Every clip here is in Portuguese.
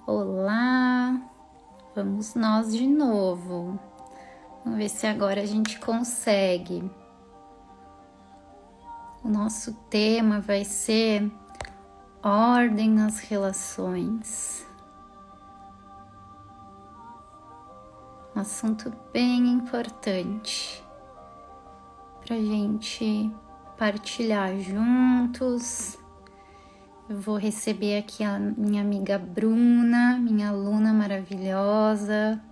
Olá, vamos nós de novo. Vamos ver se agora a gente consegue. O nosso tema vai ser ordem nas relações. Um assunto bem importante para a gente partilhar juntos. Eu vou receber aqui a minha amiga Bruna, minha aluna maravilhosa.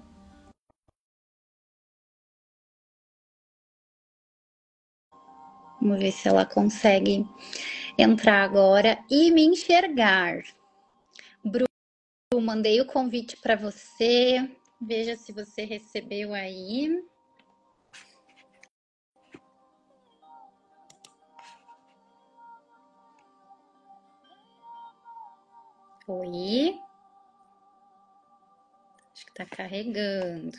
Vamos ver se ela consegue entrar agora e me enxergar. Bru, mandei o convite para você. Veja se você recebeu aí. Oi. Acho que tá carregando.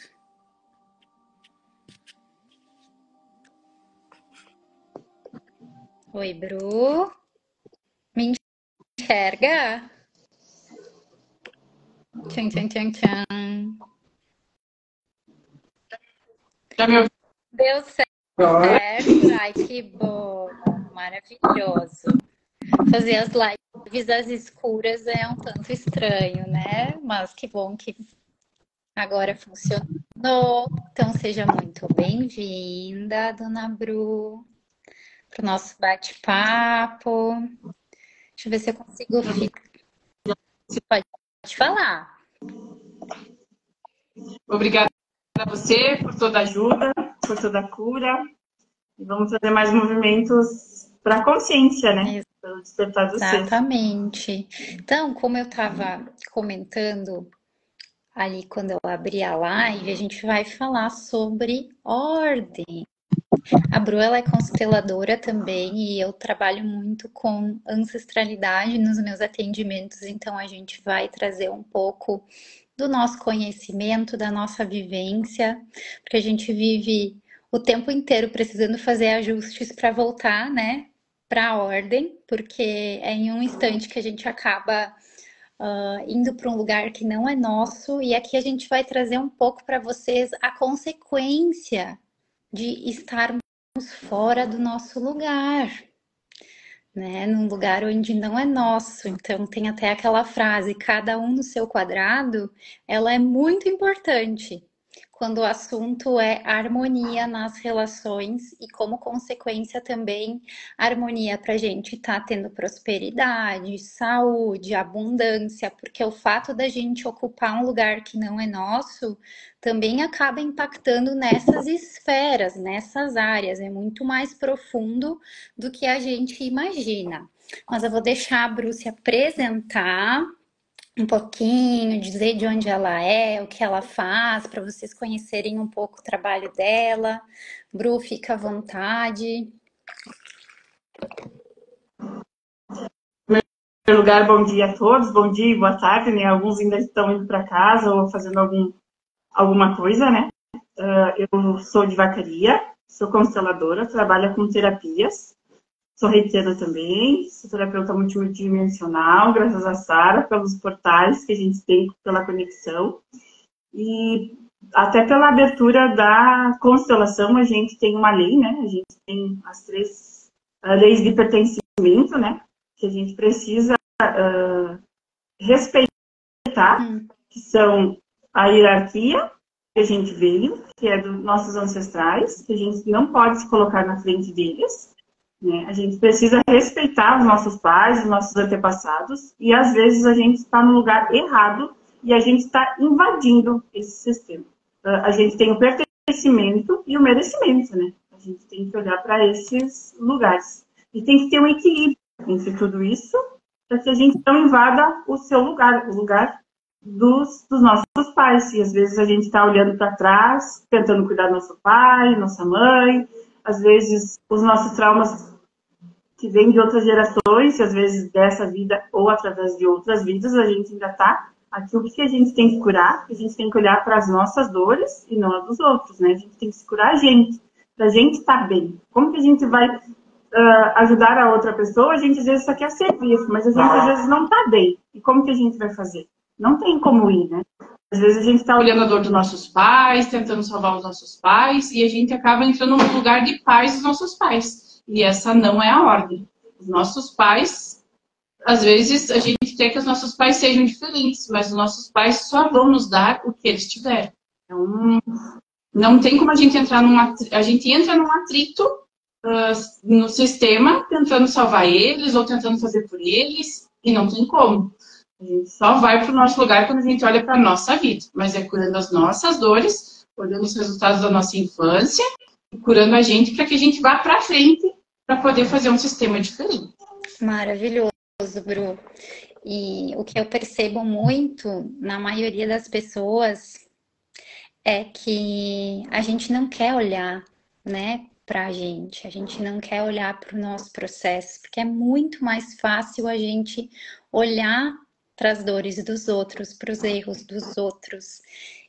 Oi, Bru. Me enxerga? Tchan, tchan, tchan, tchan. Já me ouviu? Deu certo. Ai, que bom. Maravilhoso. Fazer as lives às escuras é um tanto estranho, né? Mas que bom que agora funcionou. Então, seja muito bem-vinda, dona Bru, para o nosso bate-papo. Deixa eu ver se eu consigo ficar. Você pode falar. Obrigada a você por toda a ajuda, por toda a cura. E vamos fazer mais movimentos para a consciência, né? Para despertar do ser. Exatamente. Então, como eu estava comentando ali quando eu abri a live, a gente vai falar sobre ordem. A Bru, ela é consteladora também e eu trabalho muito com ancestralidade nos meus atendimentos, então a gente vai trazer um pouco do nosso conhecimento, da nossa vivência, porque a gente vive o tempo inteiro precisando fazer ajustes para voltar, né, para a ordem, porque é em um instante que a gente acaba indo para um lugar que não é nosso, e aqui a gente vai trazer um pouco para vocês a consequência de estarmos fora do nosso lugar, né? Num lugar onde não é nosso. Então tem até aquela frase, cada um no seu quadrado, ela é muito importante quando o assunto é harmonia nas relações e como consequência também harmonia para a gente estar tendo prosperidade, saúde, abundância, porque o fato da gente ocupar um lugar que não é nosso também acaba impactando nessas esferas, nessas áreas, é muito mais profundo do que a gente imagina. Mas eu vou deixar a Bru se apresentar um pouquinho, dizer de onde ela é, o que ela faz, para vocês conhecerem um pouco o trabalho dela. Bru, fica à vontade. Em primeiro lugar, bom dia a todos, bom dia e boa tarde, né? Alguns ainda estão indo para casa ou fazendo alguma coisa, né? Eu sou de Vacaria, sou consteladora, trabalho com terapias, sou reikiana também, sou terapeuta multidimensional, graças a Sara, pelos portais que a gente tem pela conexão. E até pela abertura da constelação, a gente tem uma lei, né? A gente tem as 3 leis de pertencimento, né? Que a gente precisa respeitar, que são a hierarquia que a gente veio, que é dos nossos ancestrais, que a gente não pode se colocar na frente deles, né? A gente precisa respeitar os nossos pais, os nossos antepassados, e às vezes a gente está no lugar errado e a gente está invadindo esse sistema. A gente tem o pertencimento e o merecimento, né? A gente tem que olhar para esses lugares. E tem que ter um equilíbrio entre tudo isso, para que a gente não invada o seu lugar, o lugar dos nossos pais. E às vezes a gente está olhando para trás, tentando cuidar do nosso pai, nossa mãe, às vezes os nossos traumas que vêm de outras gerações, às vezes dessa vida ou através de outras vidas, a gente ainda está aqui. O que a gente tem que curar? A gente tem que olhar para as nossas dores e não a dos outros, né? A gente tem que se curar a gente, para a gente estar bem. Como que a gente vai ajudar a outra pessoa? A gente às vezes só quer servir, mas a gente às vezes não está bem. E como que a gente vai fazer? Não tem como ir, né? Às vezes a gente está olhando a dor dos nossos pais, tentando salvar os nossos pais, e a gente acaba entrando no lugar de pais dos nossos pais. E essa não é a ordem. Os nossos pais, às vezes, a gente quer que os nossos pais sejam diferentes, mas os nossos pais só vão nos dar o que eles tiveram. Então, não tem como a gente entrar a gente entra num atrito no sistema, tentando salvar eles ou tentando fazer por eles, e não tem como. A gente só vai para o nosso lugar quando a gente olha para a nossa vida, mas é curando as nossas dores, olhando os resultados da nossa infância, e curando a gente para que a gente vá para frente para poder fazer um sistema diferente. Maravilhoso, Bru. E o que eu percebo muito na maioria das pessoas é que a gente não quer olhar, né, pra gente. A gente não quer olhar para o nosso processo, porque é muito mais fácil a gente olhar para as dores dos outros, para os erros dos outros.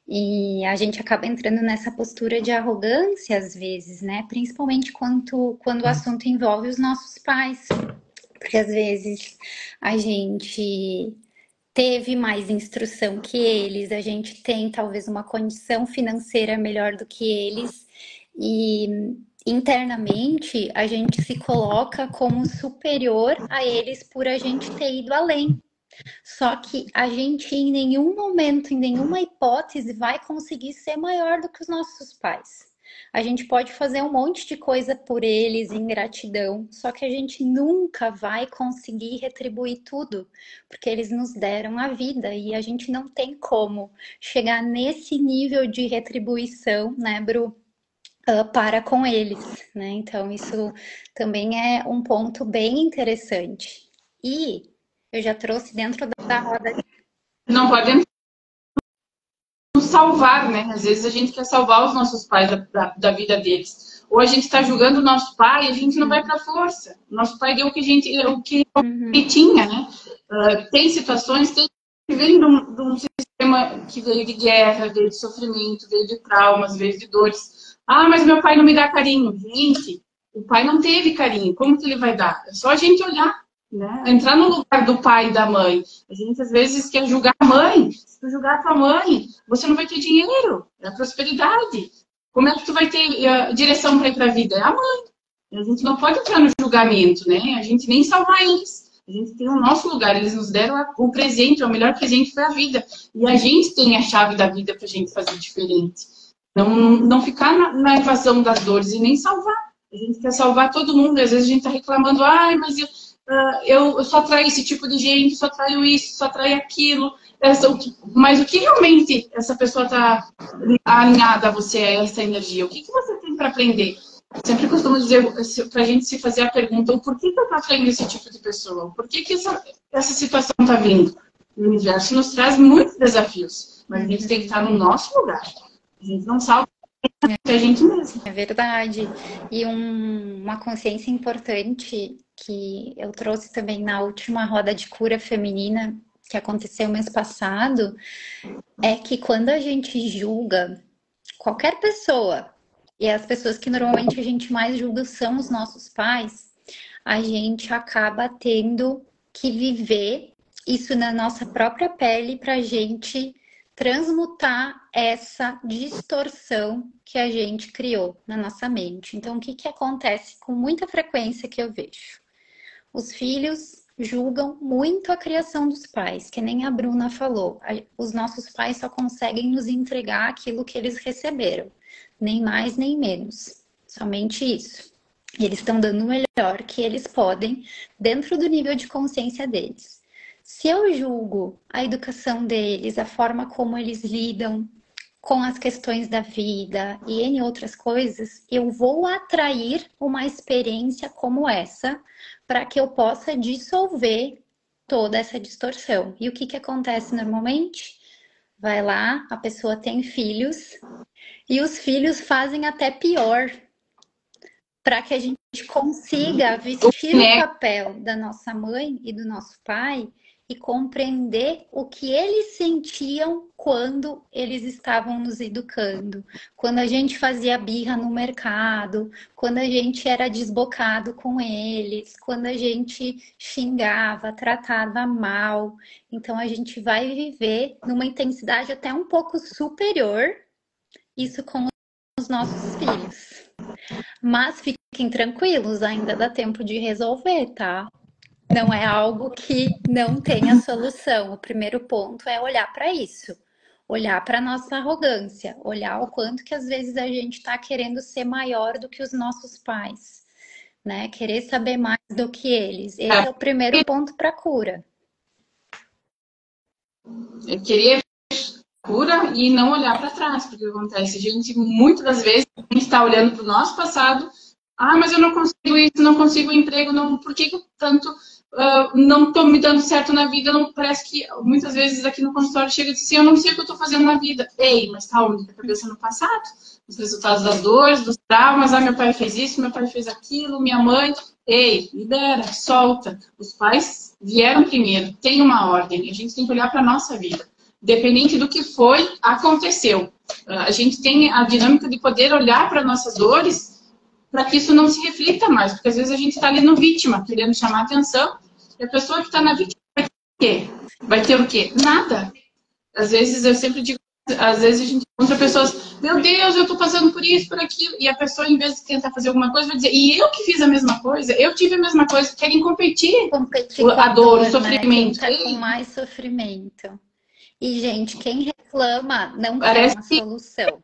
E a gente acaba entrando nessa postura de arrogância às vezes, né? Principalmente quando o assunto envolve os nossos pais. Porque às vezes a gente teve mais instrução que eles, a gente tem talvez uma condição financeira melhor do que eles, e internamente a gente se coloca como superior a eles por a gente ter ido além. Só que a gente em nenhum momento, em nenhuma hipótese, vai conseguir ser maior do que os nossos pais. A gente pode fazer um monte de coisa por eles em gratidão, só que a gente nunca vai conseguir retribuir tudo, porque eles nos deram a vida e a gente não tem como chegar nesse nível de retribuição, né, Bru? Para com eles, né? Então, isso também é um ponto bem interessante. E eu já trouxe dentro da roda. Não podemos nos salvar, né? Às vezes a gente quer salvar os nossos pais da vida deles. Ou a gente está julgando o nosso pai e a gente não vai para a força. Nosso pai deu o que tinha, né? Tem situações que vêm de um sistema que veio de guerra, veio de sofrimento, veio de traumas, veio de dores. Ah, mas meu pai não me dá carinho. Gente, o pai não teve carinho. Como que ele vai dar? É só a gente olhar. Né? Entrar no lugar do pai e da mãe. A gente às vezes quer julgar a mãe. Se tu julgar a tua mãe, você não vai ter dinheiro. É a prosperidade. Como é que tu vai ter direção para ir para a vida? É a mãe. A gente não pode entrar no julgamento, né? A gente nem salvar eles. A gente tem o nosso lugar. Eles nos deram o presente. O melhor presente foi a vida. E a gente tem a chave da vida para a gente fazer diferente. Não ficar na invasão das dores e nem salvar. A gente quer salvar todo mundo. Às vezes a gente está reclamando, ai, mas eu só traio esse tipo de gente, só traio isso, só traio aquilo. Mas o que realmente essa pessoa está alinhada a você, a essa energia? O que você tem para aprender? Sempre costumo dizer para a gente se fazer a pergunta, o porquê que eu estou atraindo esse tipo de pessoa? Por que essa situação está vindo? O universo nos traz muitos desafios, mas a gente tem que estar no nosso lugar. A gente não salva a gente mesmo. É verdade. E uma consciência importante que eu trouxe também na última roda de cura feminina que aconteceu mês passado é que quando a gente julga qualquer pessoa, e as pessoas que normalmente a gente mais julga são os nossos pais, a gente acaba tendo que viver isso na nossa própria pele para a gente transmutar essa distorção que a gente criou na nossa mente. Então, o que acontece com muita frequência que eu vejo? Os filhos julgam muito a criação dos pais, que nem a Bruna falou. Os nossos pais só conseguem nos entregar aquilo que eles receberam, nem mais nem menos, somente isso. E eles estão dando o melhor que eles podem dentro do nível de consciência deles. Se eu julgo a educação deles, a forma como eles lidam com as questões da vida e N outras coisas, eu vou atrair uma experiência como essa para que eu possa dissolver toda essa distorção. E o que acontece normalmente? Vai lá, a pessoa tem filhos e os filhos fazem até pior para que a gente consiga vestir o papel da nossa mãe e do nosso pai e compreender o que eles sentiam quando eles estavam nos educando. Quando a gente fazia birra no mercado, quando a gente era desbocado com eles, quando a gente xingava, tratava mal. Então a gente vai viver numa intensidade até um pouco superior isso com os nossos filhos. Mas fiquem tranquilos, ainda dá tempo de resolver, tá? Não é algo que não tenha solução. O primeiro ponto é olhar para isso. Olhar para nossa arrogância, olhar o quanto que às vezes a gente está querendo ser maior do que os nossos pais, né? Querer saber mais do que eles. Esse é o primeiro ponto para cura. É querer cura e não olhar para trás, porque acontece, gente, muitas das vezes a gente está olhando para o nosso passado, mas eu não consigo isso, não consigo um emprego, não, por que tanto não estou me dando certo na vida? Não, parece que muitas vezes aqui no consultório chega e diz assim, eu não sei o que eu estou fazendo na vida. Ei, mas está onde? A cabeça no passado, os resultados das dores, dos traumas, meu pai fez isso, meu pai fez aquilo, minha mãe. Ei, libera, solta. Os pais vieram primeiro, tem uma ordem, a gente tem que olhar para a nossa vida. Dependente do que foi, aconteceu. A gente tem a dinâmica de poder olhar para nossas dores para que isso não se reflita mais. Porque às vezes a gente está ali no vítima, querendo chamar atenção, e a pessoa que está na vítima vai ter o quê? Vai ter o quê? Nada. Às vezes, eu sempre digo, às vezes a gente encontra pessoas, meu Deus, eu estou passando por isso, por aquilo, e a pessoa, em vez de tentar fazer alguma coisa, vai dizer, e eu que fiz a mesma coisa, eu tive a mesma coisa, querem competir a dor, o sofrimento. Né? Quem tá com mais sofrimento. E, gente, quem reclama não quer uma solução.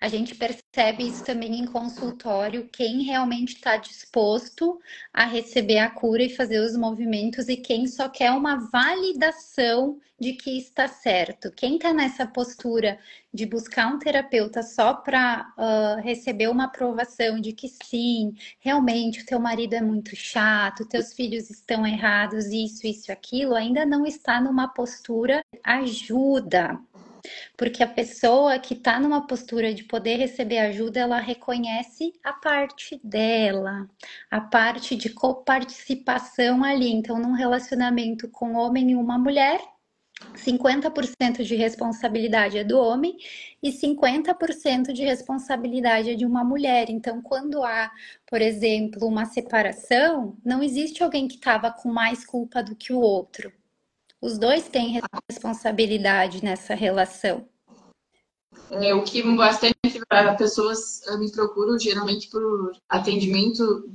A gente percebe isso também em consultório, quem realmente está disposto a receber a cura e fazer os movimentos e quem só quer uma validação de que está certo. Quem está nessa postura de buscar um terapeuta só para receber uma aprovação de que sim, realmente o teu marido é muito chato, teus filhos estão errados, isso, aquilo, ainda não está numa postura ajuda. Porque a pessoa que está numa postura de poder receber ajuda, ela reconhece a parte dela, a parte de coparticipação ali. Então, num relacionamento com um homem e uma mulher, 50% de responsabilidade é do homem e 50% de responsabilidade é de uma mulher. Então, quando há, por exemplo, uma separação, não existe alguém que estava com mais culpa do que o outro. Os dois têm responsabilidade nessa relação. O que bastante pessoas me procuram geralmente por atendimento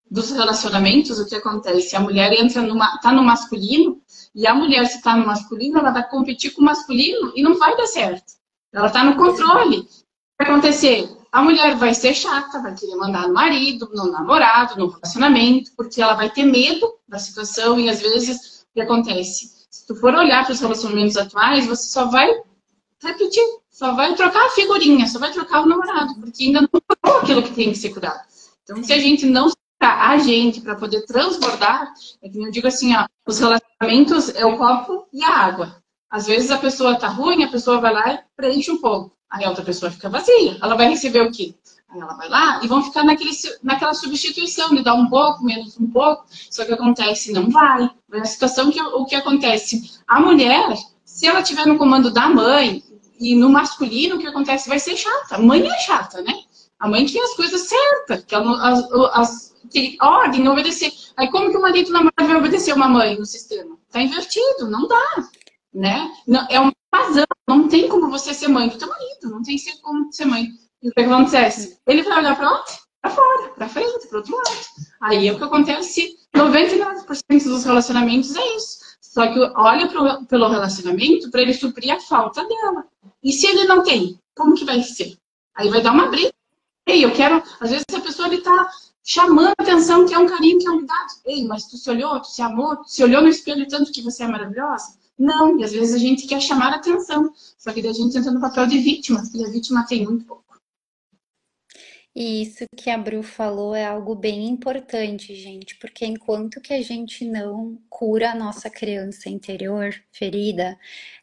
dos relacionamentos, o que acontece? A mulher tá no masculino, e a mulher, se está no masculino, ela vai competir com o masculino e não vai dar certo. Ela está no controle. O que vai acontecer? A mulher vai ser chata, vai querer mandar no marido, no namorado, no relacionamento, porque ela vai ter medo da situação e às vezes o que acontece? Se tu for olhar para os relacionamentos atuais, você só vai repetir, só vai trocar a figurinha, só vai trocar o namorado, porque ainda não curou aquilo que tem que ser curado. Então, se a gente não separar a gente para poder transbordar, é que eu digo assim, ó, os relacionamentos é o copo e a água. Às vezes a pessoa tá ruim, a pessoa vai lá e preenche um pouco. Aí a outra pessoa fica vazia. Ela vai receber o quê? Aí ela vai lá e vão ficar naquela substituição de dar um pouco, menos um pouco. Só que acontece, não vai. É a situação o que acontece. A mulher, se ela estiver no comando da mãe e no masculino, o que acontece vai ser chata. A mãe é chata, né? A mãe quer as coisas certas, que tem ordem, obedecer. Aí como que o marido e o namorado vai obedecer uma mãe no sistema? Tá invertido, não dá. Né? Não, é uma razão, não tem como você ser mãe do teu marido, não tem como ser mãe. E o que acontece? Ele vai olhar para onde? Para fora, para frente, para outro lado. Aí é o que acontece, 99% dos relacionamentos é isso. Só que olha pelo relacionamento para ele suprir a falta dela. E se ele não tem, como que vai ser? Aí vai dar uma briga. Ei, eu quero... Às vezes a pessoa ele tá chamando a atenção, que é um carinho, que é um cuidado. Ei, mas tu se olhou, tu se amou, tu se olhou no espelho tanto que você é maravilhosa? Não, e às vezes a gente quer chamar a atenção. Só que daí a gente entra no papel de vítima, e a vítima tem muito pouco. E isso que a Bru falou é algo bem importante, gente, porque enquanto que a gente não cura a nossa criança interior ferida,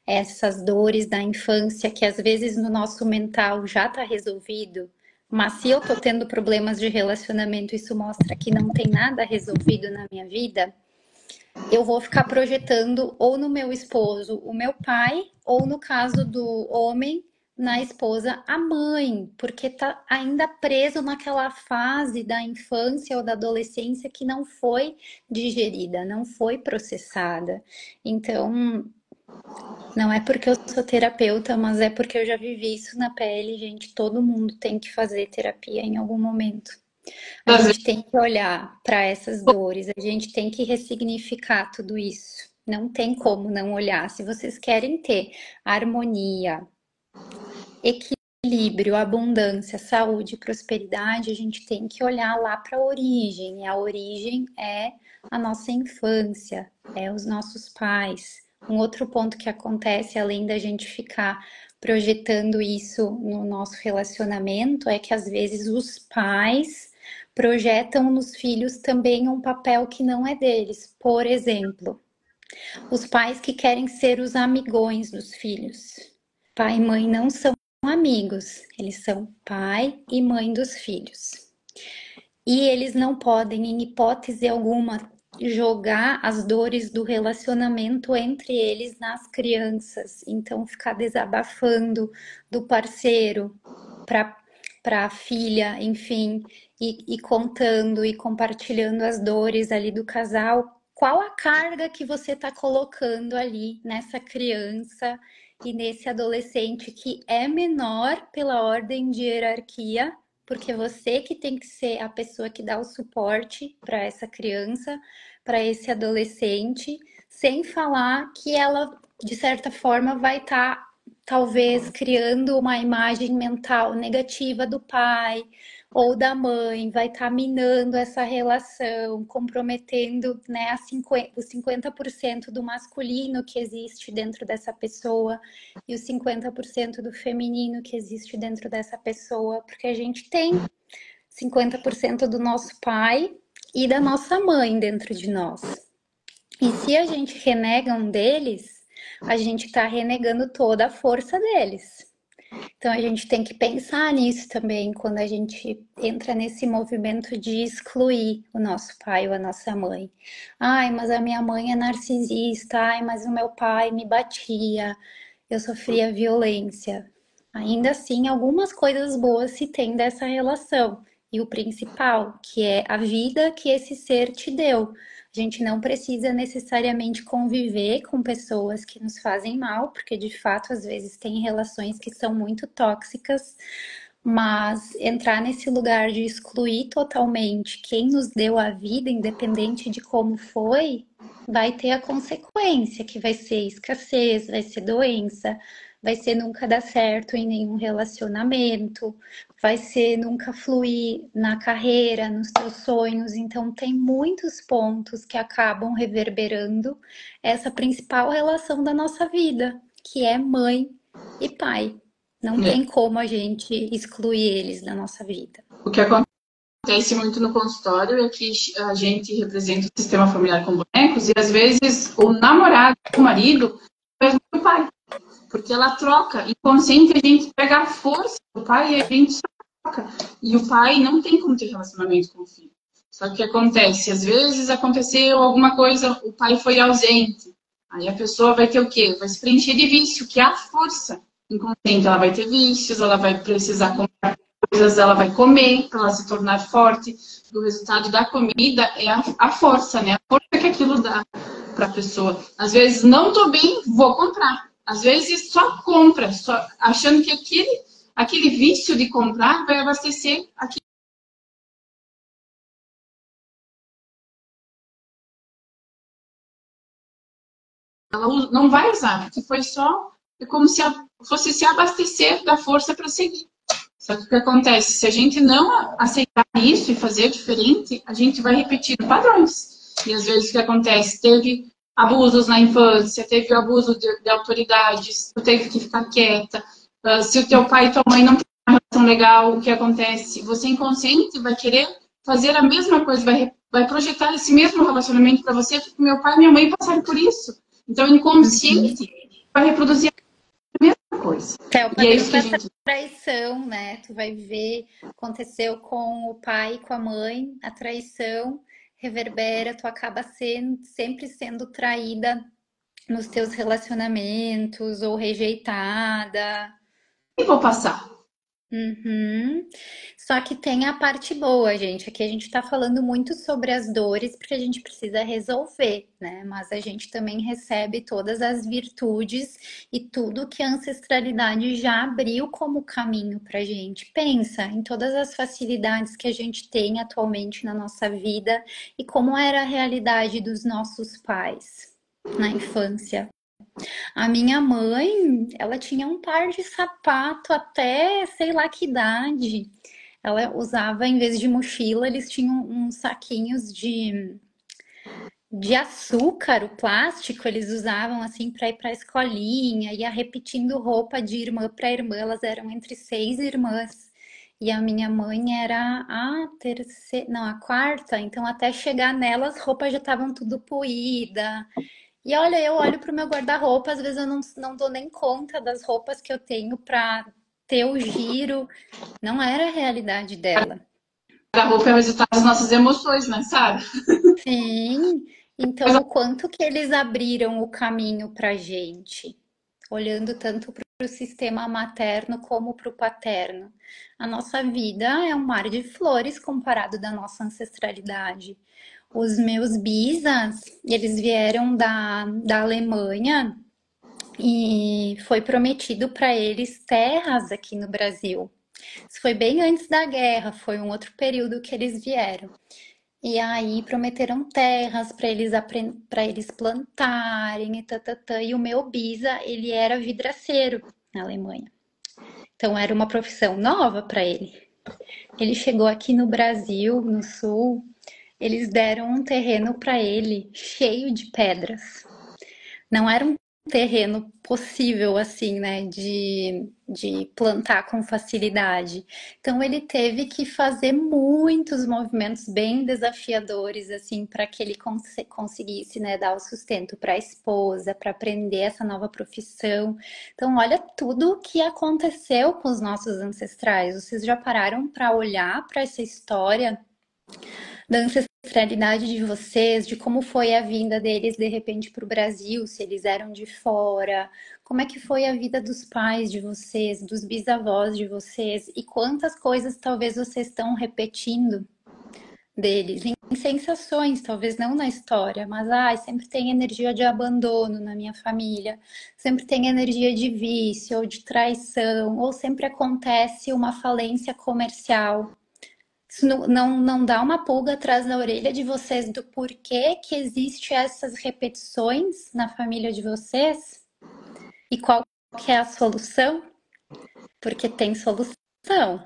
essas dores da infância que às vezes no nosso mental já está resolvido, mas se eu tô tendo problemas de relacionamento, isso mostra que não tem nada resolvido na minha vida, eu vou ficar projetando ou no meu esposo o meu pai, ou no caso do homem, na esposa a mãe, porque tá ainda preso naquela fase da infância ou da adolescência que não foi digerida, não foi processada. Então, não é porque eu sou terapeuta, mas é porque eu já vivi isso na pele, gente. Todo mundo tem que fazer terapia em algum momento. A gente tem que olhar para essas dores, a gente tem que ressignificar tudo isso. Não tem como não olhar. Se vocês querem ter harmonia, equilíbrio, abundância, saúde, prosperidade, a gente tem que olhar lá para a origem. E a origem é a nossa infância, é os nossos pais. Um outro ponto que acontece, além da gente ficar projetando isso no nosso relacionamento, é que às vezes os pais projetam nos filhos também um papel que não é deles. Por exemplo, os pais que querem ser os amigões dos filhos. Pai e mãe não são amigos, eles são pai e mãe dos filhos. E eles não podem, em hipótese alguma, jogar as dores do relacionamento entre eles nas crianças. Então, ficar desabafando do parceiro para a filha, enfim, e contando e compartilhando as dores ali do casal. Qual a carga que você está colocando ali nessa criança e nesse adolescente que é menor pela ordem de hierarquia, porque você que tem que ser a pessoa que dá o suporte para essa criança, para esse adolescente, sem falar que ela, de certa forma, vai estar talvez criando uma imagem mental negativa do pai ou da mãe, vai estar minando essa relação, comprometendo, né, os 50% do masculino que existe dentro dessa pessoa e os 50% do feminino que existe dentro dessa pessoa, porque a gente tem 50% do nosso pai e da nossa mãe dentro de nós. E se a gente renega um deles, a gente está renegando toda a força deles. Então a gente tem que pensar nisso também quando a gente entra nesse movimento de excluir o nosso pai ou a nossa mãe. Ai, mas a minha mãe é narcisista, ai, mas o meu pai me batia, eu sofria violência. Ainda assim, algumas coisas boas se tem dessa relação. E o principal, que é a vida que esse ser te deu. A gente não precisa necessariamente conviver com pessoas que nos fazem mal, porque de fato, às vezes, tem relações que são muito tóxicas, mas entrar nesse lugar de excluir totalmente quem nos deu a vida, independente de como foi, vai ter a consequência, que vai ser escassez, vai ser doença, vai ser nunca dar certo em nenhum relacionamento, vai ser nunca fluir na carreira, nos teus sonhos. Então, tem muitos pontos que acabam reverberando essa principal relação da nossa vida, que é mãe e pai. Não tem como a gente excluir eles da nossa vida. O que acontece muito no consultório é que a gente representa o sistema familiar com bonecos e às vezes o namorado, o marido, é o pai. Porque ela troca, inconsciente a gente pega a força do pai e a gente só troca. E o pai não tem como ter relacionamento com o filho. Só que o que acontece? Às vezes aconteceu alguma coisa, o pai foi ausente. Aí a pessoa vai ter o quê? Vai se preencher de vício, que é a força inconsciente. Ela vai ter vícios, ela vai precisar comprar coisas, ela vai comer para ela se tornar forte. O resultado da comida é a força, né? A força que aquilo dá para a pessoa. Às vezes, não tô bem, vou comprar. Às vezes, só compra, só achando que aquele vício de comprar vai abastecer aquilo. Ela não vai usar, porque foi só é como se fosse se abastecer da força para seguir. Só que o que acontece? Se a gente não aceitar isso e fazer diferente, a gente vai repetindo padrões. E às vezes o que acontece? Teve abusos na infância, teve abuso de autoridades, tu teve que ficar quieta. Se o teu pai e tua mãe não têm uma relação legal, o que acontece? Você inconsciente vai querer fazer a mesma coisa, vai projetar esse mesmo relacionamento para você, porque meu pai e minha mãe passaram por isso. Então, inconsciente vai reproduzir a mesma coisa. É o padrão da traição, né? Tu vai ver, aconteceu com o pai e com a mãe, a traição reverbera, tu acaba sempre sendo traída nos teus relacionamentos ou rejeitada. E vou passar. Uhum. Só que tem a parte boa, gente. Aqui a gente tá falando muito sobre as dores porque a gente precisa resolver, né? Mas a gente também recebe todas as virtudes e tudo que a ancestralidade já abriu como caminho pra gente. Pensa em todas as facilidades que a gente tem atualmente na nossa vida e como era a realidade dos nossos pais na infância. A minha mãe, ela tinha um par de sapato até sei lá que idade. Ela usava, em vez de mochila, eles tinham uns saquinhos de açúcar, o plástico, eles usavam assim para ir para a escolinha, ia repetindo roupa de irmã para irmã, elas eram entre 6 irmãs. E a minha mãe era a terceira, não, a quarta, então até chegar nela as roupas já estavam tudo poída. E olha, eu olho pro meu guarda-roupa, às vezes eu não dou nem conta das roupas que eu tenho para ter o giro. Não era a realidade dela. A roupa é o resultado das nossas emoções, né, Sara? Sim, então o quanto que eles abriram o caminho pra gente, olhando tanto para o sistema materno como para o paterno. A nossa vida é um mar de flores comparado da nossa ancestralidade. Os meus bisas, eles vieram da Alemanha e foi prometido para eles terras aqui no Brasil. Isso foi bem antes da guerra, foi um outro período que eles vieram. E aí prometeram terras para eles plantarem e tatatã. E o meu bisa, ele era vidraceiro na Alemanha. Então era uma profissão nova para ele. Ele chegou aqui no Brasil, no sul, eles deram um terreno para ele cheio de pedras. Não era um terreno possível, assim, né, de plantar com facilidade. Então, ele teve que fazer muitos movimentos bem desafiadores, assim, para que ele conseguisse, né, dar o sustento para a esposa, para aprender essa nova profissão. Então, olha tudo o que aconteceu com os nossos ancestrais. Vocês já pararam para olhar para essa história da ancestralidade de vocês, de como foi a vinda deles de repente para o Brasil, se eles eram de fora, como é que foi a vida dos pais de vocês, dos bisavós de vocês e quantas coisas talvez vocês estão repetindo deles em sensações, talvez não na história, mas sempre tem energia de abandono na minha família, sempre tem energia de vício ou de traição, ou sempre acontece uma falência comercial. Isso não dá uma pulga atrás da orelha de vocês do porquê que existe essas repetições na família de vocês? E qual que é a solução? Porque tem solução,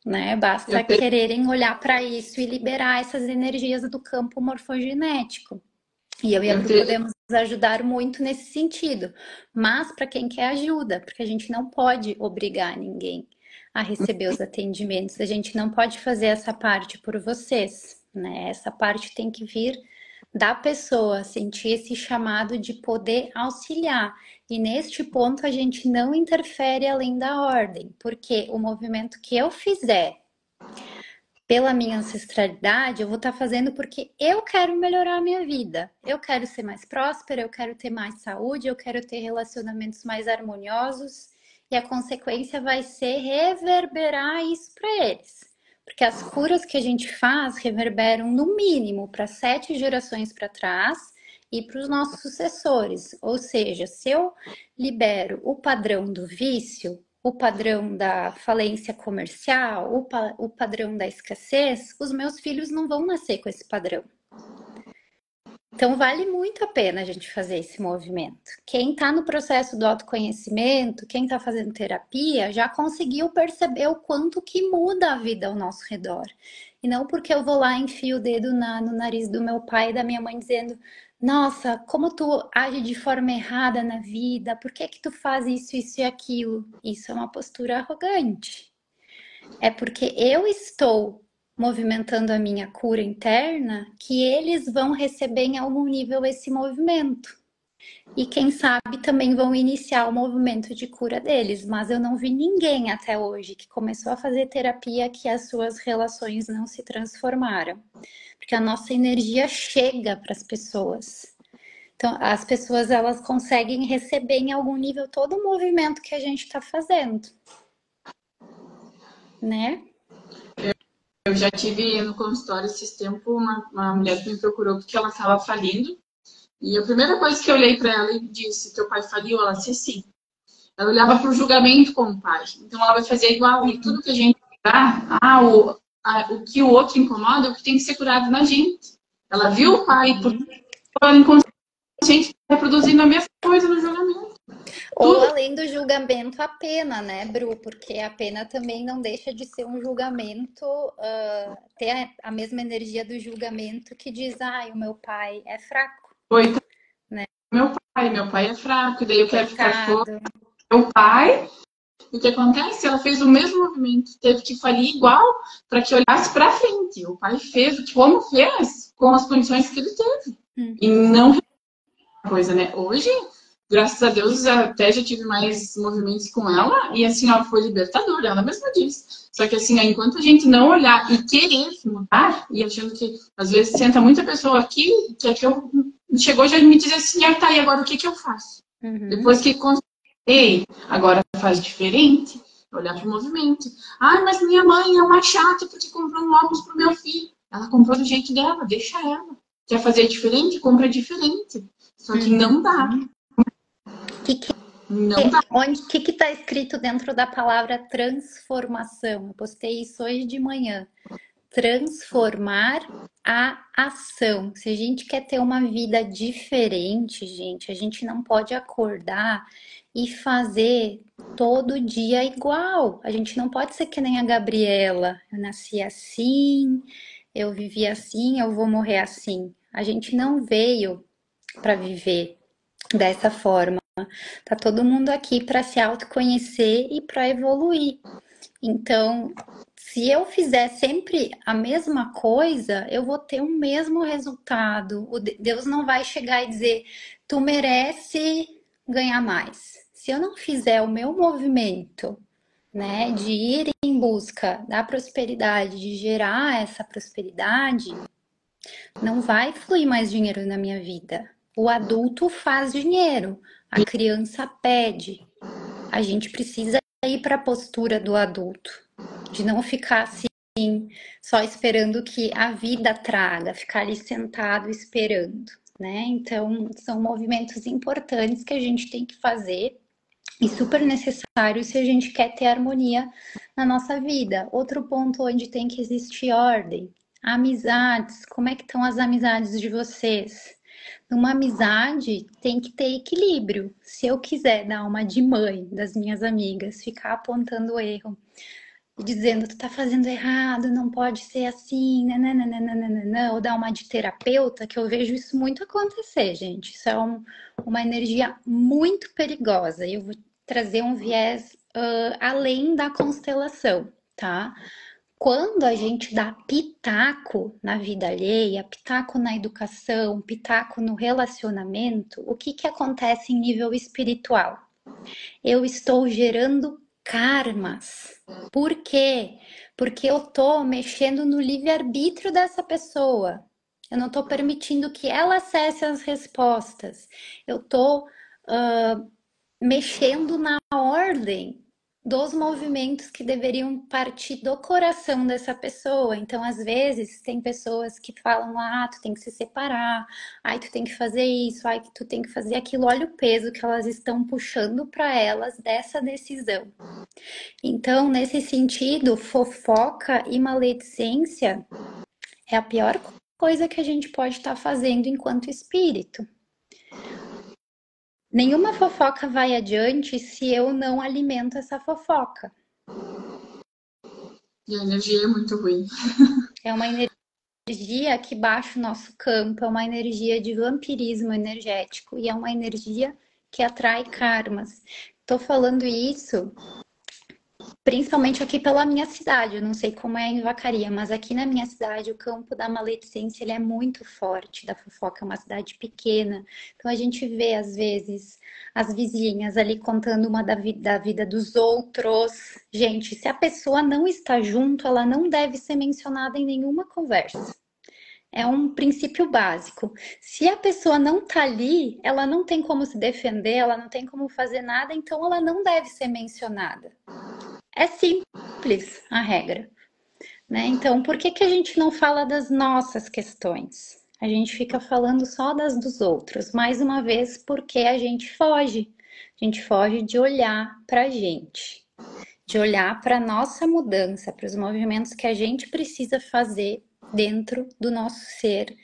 né? Basta quererem olhar para isso e liberar essas energias do campo morfogenético. E eu e a Bru podemos ajudar muito nesse sentido. Mas para quem quer ajuda, porque a gente não pode obrigar ninguém a receber os atendimentos. A gente não pode fazer essa parte por vocês, né? Essa parte tem que vir da pessoa, sentir esse chamado de poder auxiliar. E neste ponto a gente não interfere além da ordem, porque o movimento que eu fizer pela minha ancestralidade, eu vou estar fazendo porque eu quero melhorar a minha vida. Eu quero ser mais próspera, eu quero ter mais saúde, eu quero ter relacionamentos mais harmoniosos. E a consequência vai ser reverberar isso para eles. Porque as curas que a gente faz reverberam no mínimo para 7 gerações para trás e para os nossos sucessores. Ou seja, se eu libero o padrão do vício, o padrão da falência comercial, o padrão da escassez, os meus filhos não vão nascer com esse padrão. Então, vale muito a pena a gente fazer esse movimento. Quem está no processo do autoconhecimento, quem está fazendo terapia, já conseguiu perceber o quanto que muda a vida ao nosso redor. E não porque eu vou lá e enfio o dedo no nariz do meu pai e da minha mãe dizendo: nossa, como tu age de forma errada na vida, por que que tu faz isso e aquilo? Isso é uma postura arrogante. É porque eu estou movimentando a minha cura interna, que eles vão receber em algum nível esse movimento. E quem sabe também vão iniciar o movimento de cura deles. Mas eu não vi ninguém até hoje que começou a fazer terapia que as suas relações não se transformaram. Porque a nossa energia chega para as pessoas. Então, as pessoas, elas conseguem receber em algum nível todo o movimento que a gente está fazendo. Né? Eu já tive no consultório esses tempos uma mulher que me procurou porque ela estava falindo. E a primeira coisa que eu olhei para ela e disse: teu pai faliu? Ela disse sim. Ela olhava para o julgamento como pai. Então ela vai fazer igual. E tudo que a gente dá, o que o outro incomoda, é o que tem que ser curado na gente. Ela viu o pai, porque ela inconsciente reproduzindo a mesma coisa no julgamento. Ou além do julgamento, a pena, né, Bru? Porque a pena também não deixa de ser um julgamento, ter a mesma energia do julgamento que diz, o meu pai é fraco. Foi, né? Meu pai é fraco, e daí eu quero ficar fora. Meu pai, e o que acontece? Ela fez o mesmo movimento, teve que falir igual para que olhasse para frente. O pai fez o que o homem fez com as condições que ele teve. E não coisa, né? Hoje, graças a Deus, até já tive mais movimentos com ela e assim, ó, foi libertador, ela mesma disse. Só que assim, enquanto a gente não olhar e querer mudar, e achando que às vezes senta muita pessoa aqui, que eu chegou já me dizer assim, tá, e agora o que eu faço? Depois que ei, agora faz diferente, olhar para o movimento. Mas minha mãe é uma chata porque comprou um óculos para o meu filho. Ela comprou do jeito dela, deixa ela. Quer fazer diferente? Compra diferente. Só que não dá. Não dá. O que está escrito dentro da palavra transformação? Eu postei isso hoje de manhã. Transformar a ação. Se a gente quer ter uma vida diferente, gente, a gente não pode acordar e fazer todo dia igual. A gente não pode ser que nem a Gabriela. Eu nasci assim, eu vivi assim, eu vou morrer assim. A gente não veio para viver dessa forma. Tá todo mundo aqui para se autoconhecer e para evoluir. Então, se eu fizer sempre a mesma coisa, eu vou ter o mesmo resultado. Deus não vai chegar e dizer, tu merece ganhar mais. Se eu não fizer o meu movimento, né, de ir em busca da prosperidade, de gerar essa prosperidade, não vai fluir mais dinheiro na minha vida. O adulto faz dinheiro, a criança pede. A gente precisa ir para a postura do adulto, de não ficar assim, só esperando que a vida traga, ficar ali sentado esperando, né? Então, são movimentos importantes que a gente tem que fazer e super necessários se a gente quer ter harmonia na nossa vida. Outro ponto onde tem que existir ordem, amizades. Como é que estão as amizades de vocês? Numa amizade tem que ter equilíbrio. Se eu quiser dar uma de mãe das minhas amigas, ficar apontando o erro, dizendo tu tá fazendo errado, não pode ser assim, nananana, ou dar uma de terapeuta, que eu vejo isso muito acontecer, gente. Isso é uma energia muito perigosa. E eu vou trazer um viés além da constelação, tá? Quando a gente dá pitaco na vida alheia, pitaco na educação, pitaco no relacionamento, o que acontece em nível espiritual? Eu estou gerando karmas. Por quê? Porque eu estou mexendo no livre-arbítrio dessa pessoa. Eu não estou permitindo que ela acesse as respostas. Eu estou mexendo na ordem dos movimentos que deveriam partir do coração dessa pessoa. Então, às vezes, tem pessoas que falam, tu tem que se separar, tu tem que fazer isso, tu tem que fazer aquilo. Olha o peso que elas estão puxando para elas dessa decisão. Então, nesse sentido, fofoca e maledicência é a pior coisa que a gente pode estar fazendo enquanto espírito. Nenhuma fofoca vai adiante se eu não alimento essa fofoca. E a energia é muito ruim. É uma energia que baixa o nosso campo, é uma energia de vampirismo energético e é uma energia que atrai karmas. Estou falando isso principalmente aqui pela minha cidade, eu não sei como é em Vacaria, mas aqui na minha cidade o campo da maledicência ele é muito forte, da fofoca é uma cidade pequena, então a gente vê às vezes as vizinhas ali contando uma da vida dos outros. Gente, se a pessoa não está junto, ela não deve ser mencionada em nenhuma conversa. É um princípio básico. Se a pessoa não tá ali, ela não tem como se defender, ela não tem como fazer nada, então ela não deve ser mencionada. É simples a regra, né? Então, por que que a gente não fala das nossas questões? A gente fica falando só das dos outros. Mais uma vez, porque a gente foge. A gente foge de olhar pra gente, de olhar para nossa mudança, para os movimentos que a gente precisa fazer dentro do nosso ser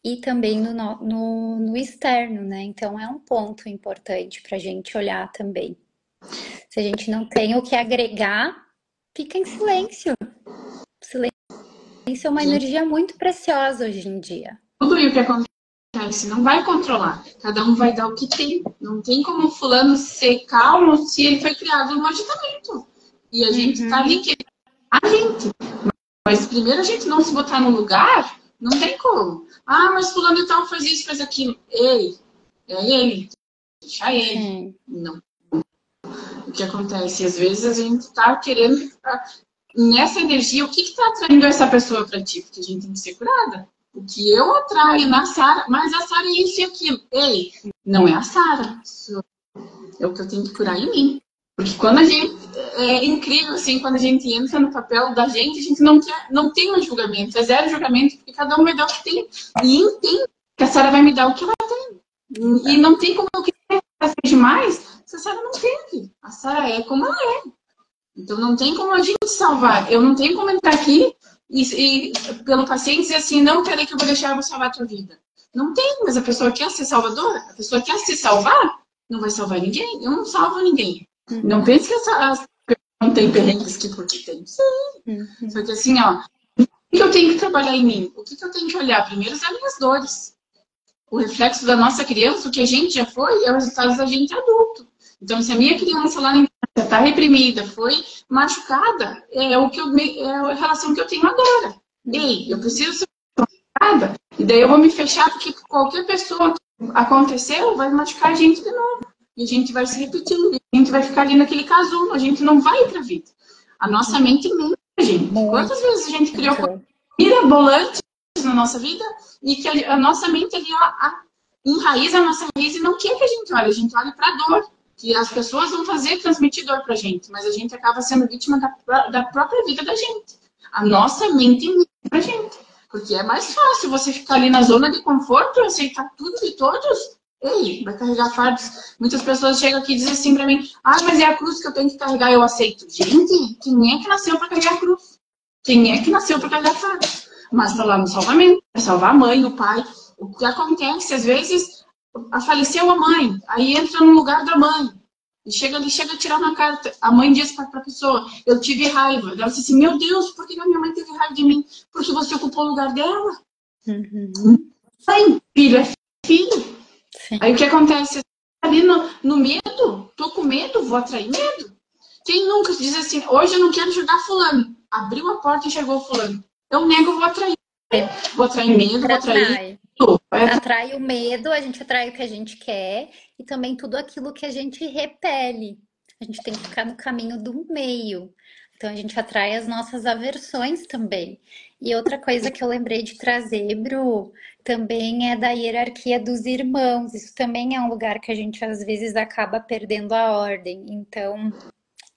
e também no externo, né? Então é um ponto importante para a gente olhar também. Se a gente não tem o que agregar, fica em silêncio. Silêncio é uma energia muito preciosa hoje em dia. Tudo o que acontece não vai controlar. Cada um vai dar o que tem. Não tem como o fulano ser calmo se ele foi criado no agitamento. E a gente tá ali que a gente. Mas primeiro a gente não se botar no lugar, não tem como. Ah, mas fulano e tal faz isso, faz aquilo. Ei, é ele. Deixa ele. Não. O que acontece? Às vezes a gente tá querendo ficar nessa energia. O que tá atraindo essa pessoa pra ti? Porque a gente tem que ser curada. O que eu atraio na Sara, mas a Sara é isso e aquilo. Ei, não é a Sara. É o que eu tenho que curar em mim. Porque quando a gente. É incrível, assim, quando a gente entra no papel da gente, a gente não tem um julgamento. É zero julgamento, porque cada um vai dar o que tem. E entende que a Sara vai me dar o que ela tem. E não tem como eu querer que ela seja mais se a Sara não teve. A Sara é como ela é. Então não tem como a gente salvar. Eu não tenho como entrar aqui e pelo paciente dizer assim, não, peraí que eu vou deixar, eu vou salvar a tua vida. Não tem, mas a pessoa quer ser salvadora, a pessoa quer se salvar, não vai salvar ninguém. Eu não salvo ninguém. Não pense que essa não tem perrengues que porque tem. Sim. Só que assim, ó, o que eu tenho que trabalhar em mim? O que eu tenho que olhar? Primeiro as minhas dores. O reflexo da nossa criança, o que a gente já foi, é o resultado da gente adulto. Então, se a minha criança lá na infância está reprimida, foi machucada, é a relação que eu tenho agora. Ei, eu preciso ser machucada. E daí eu vou me fechar, porque qualquer pessoa que aconteceu vai machucar a gente de novo. E a gente vai se repetindo, a gente vai ficar ali naquele casulo, a gente não vai para a vida. A nossa mente mente, gente. Quantas vezes a gente criou coisas mirabolantes na nossa vida e que a nossa mente ali enraiza a nossa raiz e não quer que a gente olha para a dor. Que as pessoas vão transmitir dor pra gente, mas a gente acaba sendo vítima da própria vida da gente. A nossa mente mente pra gente. Porque é mais fácil você ficar ali na zona de conforto, aceitar tudo de todos. Ei, vai carregar fardos. Muitas pessoas chegam aqui e dizem assim pra mim, mas é a cruz que eu tenho que carregar, eu aceito. Gente, quem é que nasceu pra carregar a cruz? Quem é que nasceu pra carregar fardos? Mas tá lá no salvamento, é salvar a mãe, o pai. O que acontece, às vezes, faleceu a mãe, aí entra no lugar da mãe. E chega a tirar uma carta. A mãe diz pra pessoa, eu tive raiva. Ela disse assim, meu Deus, por que a minha mãe teve raiva de mim? Porque você ocupou o lugar dela. Mãe, filho é filho. Sim. Aí o que acontece? Ali no medo, tô com medo, vou atrair medo. Quem nunca diz assim, hoje eu não quero jogar fulano. Abriu a porta e chegou fulano. Eu nego, vou atrair. Vou atrair medo, vou atrair... Atrai o medo, a gente atrai o que a gente quer e também tudo aquilo que a gente repele. A gente tem que ficar no caminho do meio. Então a gente atrai as nossas aversões também. E outra coisa que eu lembrei de trazer, Bru, também é da hierarquia dos irmãos. Isso também é um lugar que a gente às vezes acaba perdendo a ordem. Então,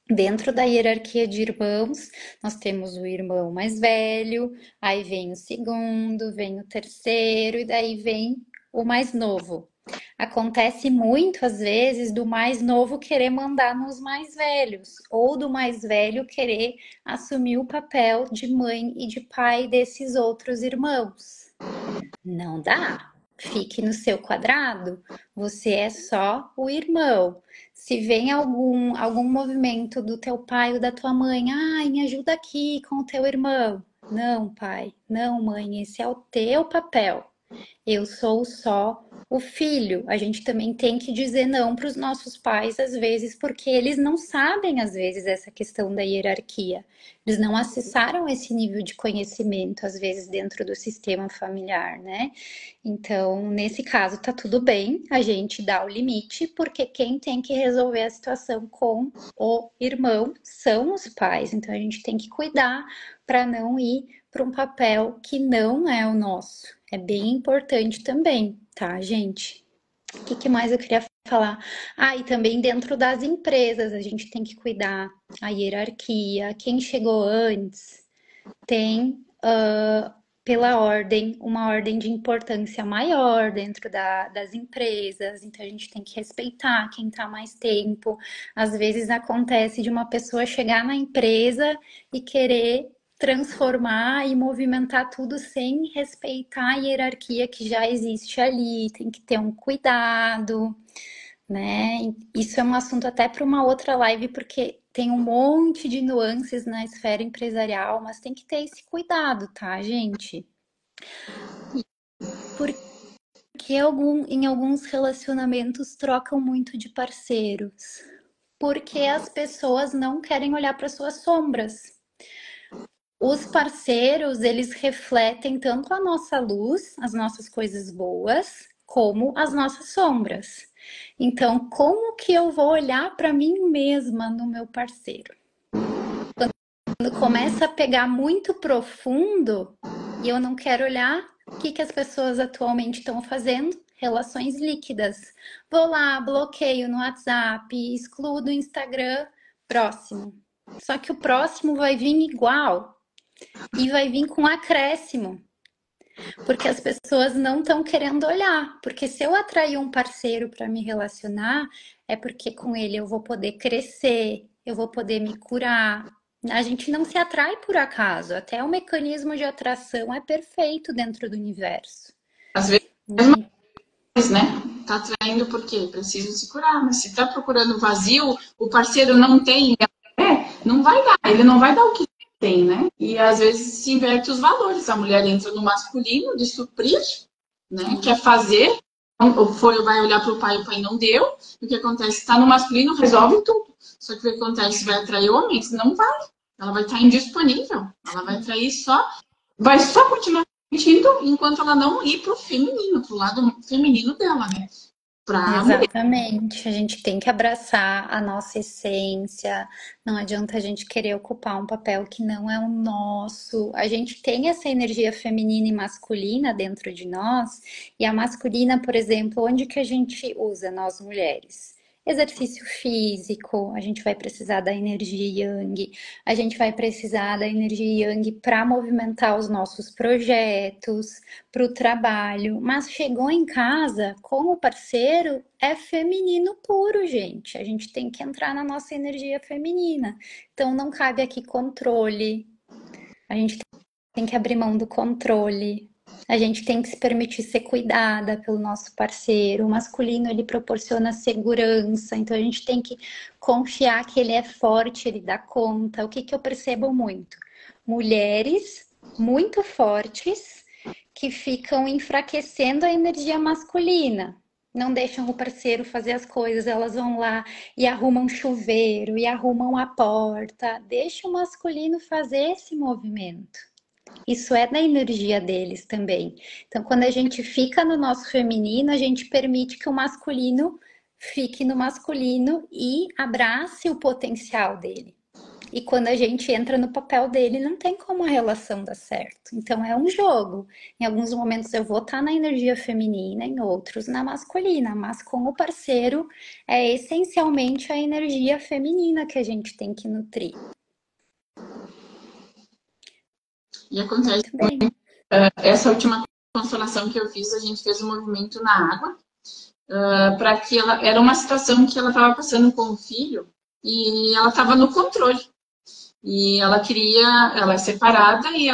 dentro da hierarquia de irmãos, nós temos o irmão mais velho, aí vem o segundo, vem o terceiro e daí vem o mais novo. Acontece muito, às vezes, do mais novo querer mandar nos mais velhos, ou do mais velho querer assumir o papel de mãe e de pai desses outros irmãos. Não dá. Fique no seu quadrado, você é só o irmão. Se vem algum movimento do teu pai ou da tua mãe, me ajuda aqui com o teu irmão. Não, pai, não, mãe, esse é o teu papel. Eu sou só o filho. A gente também tem que dizer não para os nossos pais, às vezes, porque eles não sabem, às vezes, essa questão da hierarquia. Eles não acessaram esse nível de conhecimento, às vezes, dentro do sistema familiar, né? Então, nesse caso, tá tudo bem, a gente dá o limite, porque quem tem que resolver a situação com o irmão são os pais. Então, a gente tem que cuidar para não ir para um papel que não é o nosso. É bem importante também, tá, gente? O que mais eu queria falar? Ah, e também dentro das empresas, a gente tem que cuidar a hierarquia. Quem chegou antes tem, pela ordem, uma ordem de importância maior dentro das empresas. Então, a gente tem que respeitar quem está mais tempo. Às vezes acontece de uma pessoa chegar na empresa e querer transformar e movimentar tudo sem respeitar a hierarquia que já existe ali, tem que ter um cuidado, né? Isso é um assunto até para uma outra live, porque tem um monte de nuances na esfera empresarial, mas tem que ter esse cuidado, tá, gente? Porque em alguns relacionamentos trocam muito de parceiros, porque as pessoas não querem olhar para suas sombras. Os parceiros, eles refletem tanto a nossa luz, as nossas coisas boas, como as nossas sombras. Então, como que eu vou olhar para mim mesma no meu parceiro? Quando começa a pegar muito profundo e eu não quero olhar, o que as pessoas atualmente estão fazendo? Relações líquidas. Vou lá, bloqueio no WhatsApp, excluo do Instagram, próximo. Só que o próximo vai vir igual. E vai vir com acréscimo, porque as pessoas não estão querendo olhar. Porque se eu atrair um parceiro para me relacionar, é porque com ele eu vou poder crescer, eu vou poder me curar. A gente não se atrai por acaso, até o mecanismo de atração é perfeito dentro do universo. Às vezes, né? Tá atraindo porque precisa se curar, mas se tá procurando vazio, o parceiro não tem, não vai dar, ele não vai dar o que tem, né? E às vezes se inverte os valores. A mulher entra no masculino de suprir, né? Quer fazer, vai olhar para o pai não deu. O que acontece? Está no masculino, resolve tudo. Só que o que acontece? Vai atrair homens? Não vai. Ela vai estar indisponível. Ela vai atrair vai só continuar sentindo enquanto ela não ir para o feminino, para o lado feminino dela, né? Exatamente, a gente tem que abraçar a nossa essência, não adianta a gente querer ocupar um papel que não é o nosso. A gente tem essa energia feminina e masculina dentro de nós, e a masculina, por exemplo, onde que a gente usa, nós mulheres? Exercício físico, a gente vai precisar da energia yang, a gente vai precisar da energia yang para movimentar os nossos projetos, para o trabalho, mas chegou em casa com o parceiro, é feminino puro, gente. A gente tem que entrar na nossa energia feminina. Então não cabe aqui controle. A gente tem que abrir mão do controle. A gente tem que se permitir ser cuidada pelo nosso parceiro. O masculino, ele proporciona segurança, então a gente tem que confiar que ele é forte, ele dá conta. O que eu percebo muito? Mulheres muito fortes que ficam enfraquecendo a energia masculina. Não deixam o parceiro fazer as coisas, elas vão lá e arrumam chuveiro, e arrumam a porta. Deixa o masculino fazer esse movimento. Isso é da energia deles também. Então, quando a gente fica no nosso feminino, a gente permite que o masculino fique no masculino e abrace o potencial dele. E quando a gente entra no papel dele, não tem como a relação dar certo. Então, é um jogo. Em alguns momentos eu vou estar na energia feminina, em outros na masculina. Mas com o parceiro, é essencialmente a energia feminina que a gente tem que nutrir. E acontece essa última constelação que eu fiz, a gente fez um movimento na água, para que era uma situação que ela estava passando com o filho e ela estava no controle. E ela é separada e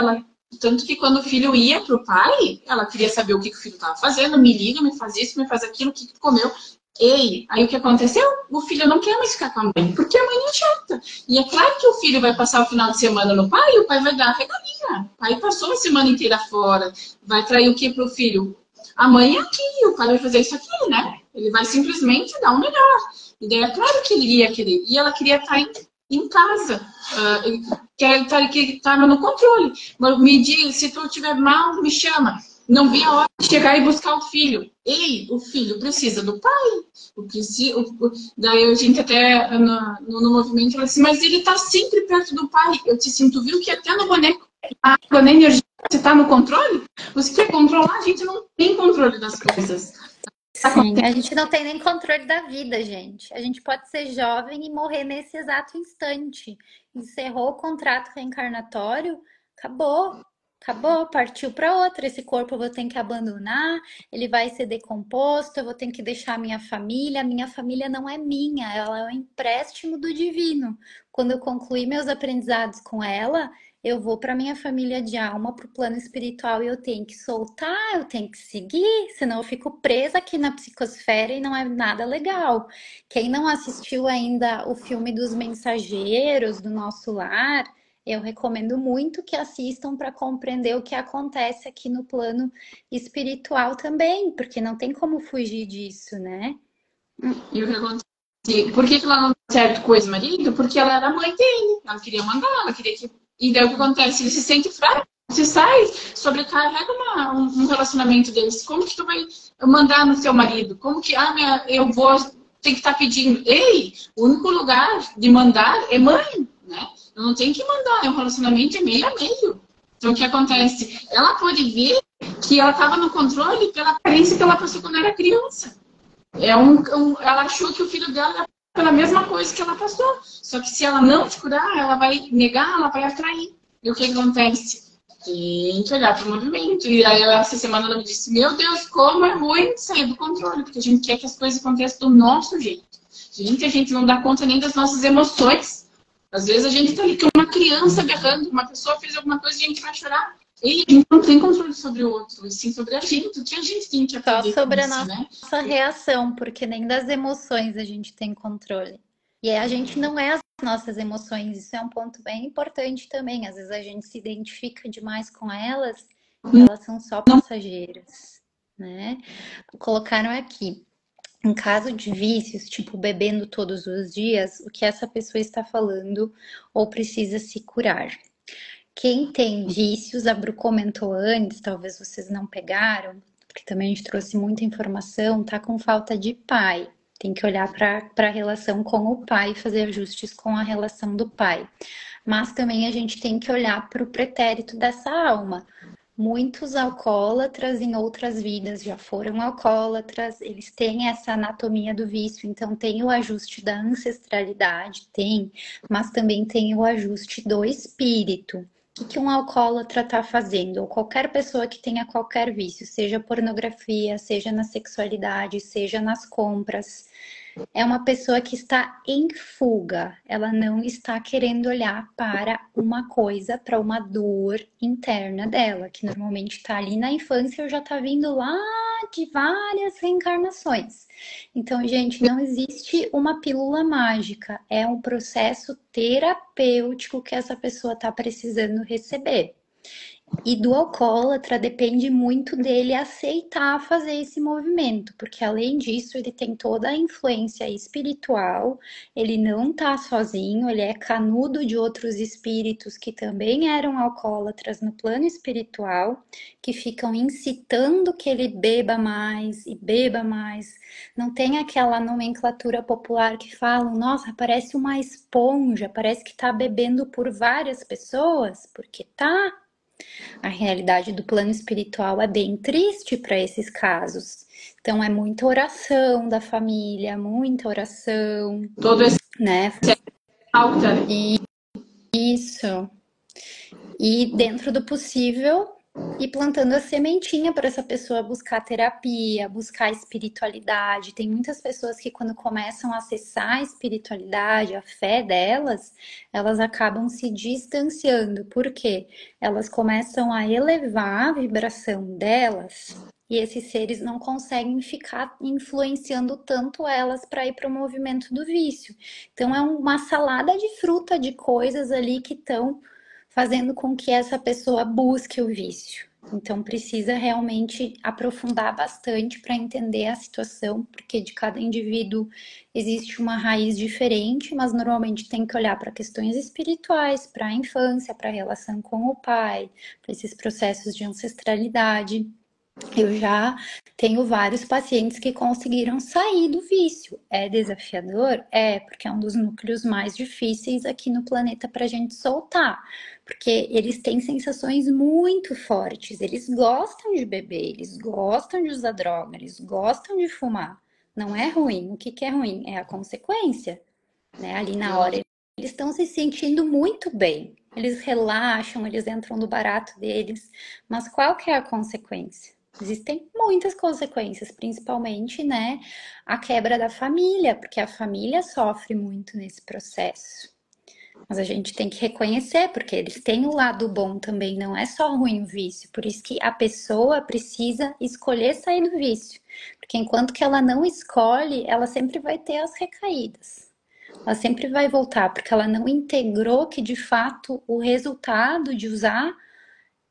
tanto que quando o filho ia para o pai, ela queria saber o que o filho estava fazendo, me liga, me faz isso, me faz aquilo, o que tu comeu. Aí o que aconteceu? O filho não quer mais ficar com a mãe, porque a mãe é chata. E é claro que o filho vai passar o final de semana no pai e o pai vai dar a regalia. O pai passou a semana inteira fora. Vai trair o que pro filho? a mãe é aqui, o pai vai fazer isso aqui, né? Ele vai simplesmente dar o melhor. E daí é claro que ele iria querer. E ela queria estar em casa. Ele que estava no controle. Me diz, se tu estiver mal, me chama. Não vi a hora de chegar e buscar o filho. Ei, o filho precisa do pai. Daí a gente até no movimento ela disse, mas ele está sempre perto do pai. Eu te sinto, viu que até no boneco, a água, na energia, você está no controle? Você quer controlar? A gente não tem controle das coisas. Sim, a gente não tem nem controle da vida, gente. A gente pode ser jovem e morrer nesse exato instante. Encerrou o contrato reencarnatório, acabou. Acabou, partiu para outra. Esse corpo eu vou ter que abandonar, ele vai ser decomposto, eu vou ter que deixar a minha família. A minha família não é minha, ela é um empréstimo do divino. Quando eu concluir meus aprendizados com ela, eu vou para minha família de alma, para o plano espiritual, e eu tenho que soltar, eu tenho que seguir, senão eu fico presa aqui na psicosfera e não é nada legal. Quem não assistiu ainda o filme dos Mensageiros do Nosso Lar, eu recomendo muito que assistam para compreender o que acontece aqui no plano espiritual também, porque não tem como fugir disso, né? E o que acontece? Por que ela não deu certo com o ex-marido? Porque ela era a mãe dele. Ela queria mandar, ela queria que. E daí o que acontece? Ele se sente fraco, se sai, sobrecarrega um relacionamento deles. Como que tu vai mandar no seu marido? Como que, eu vou, tem que estar pedindo. Ei, o único lugar de mandar é mãe, né? Eu não tenho que mandar, é um relacionamento de meio a meio. Então o que acontece? Ela pode ver que ela estava no controle pela carência que ela passou quando era criança. Ela achou que o filho dela era pela mesma coisa que ela passou. Só que se ela não te curar, ela vai negar, ela vai atrair. E o que acontece? Tem que olhar para o movimento. E aí, essa semana, ela me disse: meu Deus, como é ruim sair do controle, porque a gente quer que as coisas aconteçam do nosso jeito. A gente não dá conta nem das nossas emoções. Às vezes a gente está ali com uma criança berrando, uma pessoa fez alguma coisa e a gente vai chorar. E a gente não tem controle sobre o outro, e sim sobre a gente. O que a gente tem que aprender só sobre com isso, a né? nossa reação, porque nem das emoções a gente tem controle. E a gente não é as nossas emoções, isso é um ponto bem importante também. Às vezes a gente se identifica demais com elas, elas são só passageiras, né? Colocaram aqui, em caso de vícios, tipo bebendo todos os dias, o que essa pessoa está falando ou precisa se curar. Quem tem vícios, a Bru comentou antes, talvez vocês não pegaram, porque também a gente trouxe muita informação, tá com falta de pai. Tem que olhar para a relação com o pai e fazer ajustes com a relação do pai. Mas também a gente tem que olhar para o pretérito dessa alma. Muitos alcoólatras em outras vidas já foram alcoólatras, eles têm essa anatomia do vício, então tem o ajuste da ancestralidade, tem, mas também tem o ajuste do espírito. O que um alcoólatra está fazendo? Ou qualquer pessoa que tenha qualquer vício, seja pornografia, seja na sexualidade, seja nas compras, é uma pessoa que está em fuga, ela não está querendo olhar para uma coisa, para uma dor interna dela, que normalmente está ali na infância ou já está vindo lá de várias reencarnações. Então, gente, não existe uma pílula mágica, é um processo terapêutico que essa pessoa está precisando receber. E do alcoólatra depende muito dele aceitar fazer esse movimento, porque além disso ele tem toda a influência espiritual, ele não tá sozinho, ele é canudo de outros espíritos que também eram alcoólatras no plano espiritual, que ficam incitando que ele beba mais e beba mais. Não tem aquela nomenclatura popular que falam, nossa, parece uma esponja, parece que tá bebendo por várias pessoas, porque tá. A realidade do plano espiritual é bem triste para esses casos. Então, é muita oração da família, muita oração. Todo esse né? alta. Isso. E dentro do possível, ir plantando a sementinha para essa pessoa buscar terapia, buscar espiritualidade. Tem muitas pessoas que quando começam a acessar a espiritualidade, a fé delas, elas acabam se distanciando. Por quê? Elas começam a elevar a vibração delas e esses seres não conseguem ficar influenciando tanto elas para ir para o movimento do vício. Então é uma salada de fruta de coisas ali que estão fazendo com que essa pessoa busque o vício. Então precisa realmente aprofundar bastante para entender a situação, porque de cada indivíduo existe uma raiz diferente, mas normalmente tem que olhar para questões espirituais, para a infância, para a relação com o pai, para esses processos de ancestralidade. Eu já tenho vários pacientes que conseguiram sair do vício. É desafiador? É, porque é um dos núcleos mais difíceis aqui no planeta para a gente soltar. Porque eles têm sensações muito fortes. Eles gostam de beber, eles gostam de usar droga, eles gostam de fumar. Não é ruim. O que que é ruim? É a consequência, né? Ali na hora eles estão se sentindo muito bem. Eles relaxam, eles entram no barato deles. Mas qual que é a consequência? Existem muitas consequências, principalmente, né, a quebra da família, porque a família sofre muito nesse processo. Mas a gente tem que reconhecer, porque eles têm o lado bom também, não é só ruim o vício. Por isso que a pessoa precisa escolher sair do vício. Porque enquanto que ela não escolhe, ela sempre vai ter as recaídas. Ela sempre vai voltar, porque ela não integrou que de fato o resultado de usar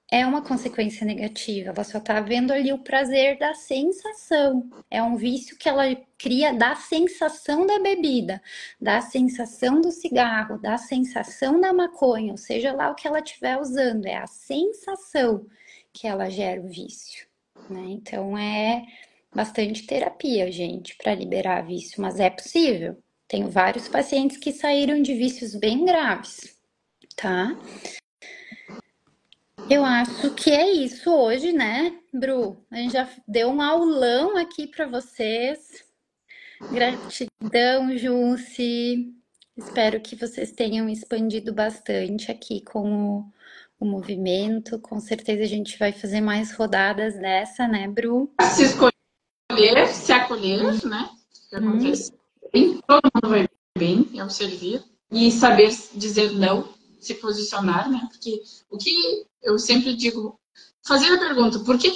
é uma consequência negativa. Ela só tá vendo ali o prazer da sensação. É um vício que ela cria da sensação da bebida, da sensação do cigarro, da sensação da maconha, ou seja lá o que ela estiver usando. É a sensação que ela gera o vício, né? Então é bastante terapia, gente, para liberar vício, mas é possível. Tenho vários pacientes que saíram de vícios bem graves, tá? Eu acho que é isso hoje, né, Bru? A gente já deu um aulão aqui para vocês. Gratidão, Junci. Espero que vocês tenham expandido bastante aqui com o movimento. Com certeza a gente vai fazer mais rodadas dessa, né, Bru? Se escolher, se acolher, né? O que acontece bem, todo mundo vai bem, é o servir. E saber dizer não, se posicionar, né? Porque o que eu sempre digo, fazer a pergunta, por que